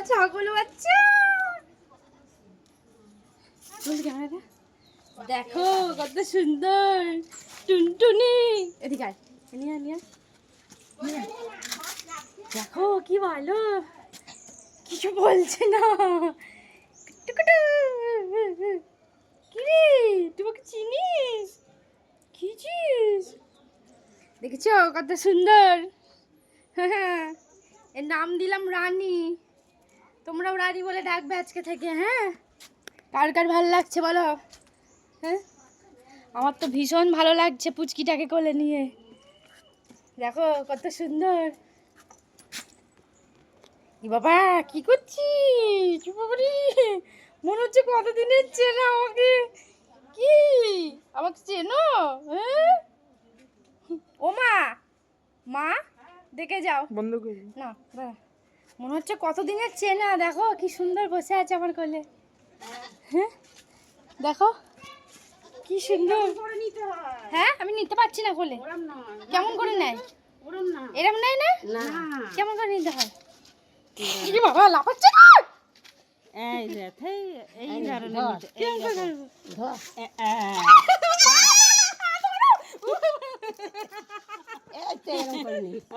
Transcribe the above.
ছাগল বাচ্চা। দেখো কত সুন্দর টুনটুনি। এদিকে আয়, নিয়ে আয়, নিয়ে আয়। দেখো কি ভালো, কিছু বলছে না। কি রে, তোমাকে চিনিস? কি চিস? দেখেছো কত সুন্দর। হ্যাঁ, এর নাম দিলাম রানী। তোমরাও রানী বলে ডাকবে আজকে থেকে। হ্যাঁ, কার কার ভালো লাগছে বলো? হ্যাঁ, আমার তো ভীষণ ভালো লাগছে পুচকিটাকে কোলে নিয়ে। দেখো কত সুন্দর। কি বাবা, কি করছিস? বাবারে, মনে হচ্ছে কতদিনের চেনা আমাকে। কি আমাকে চেনো? হ্যাঁ, ও মা, মা দেখে যাও। বন্ধ করে না, মনে হচ্ছে কতদিনের চেনা। দেখো কি সুন্দর বসে আছে আমার কোলে। হ্যাঁ, দেখো কি সুন্দর। হ্যাঁ, আমি নিতে পারছি না কোলে। কেমন করে নেয়? এরম নেয় না? কেমন করে নিতে হয়? কি বাবা, লাফাচ্ছে না। এই রে, এই ধরনের এই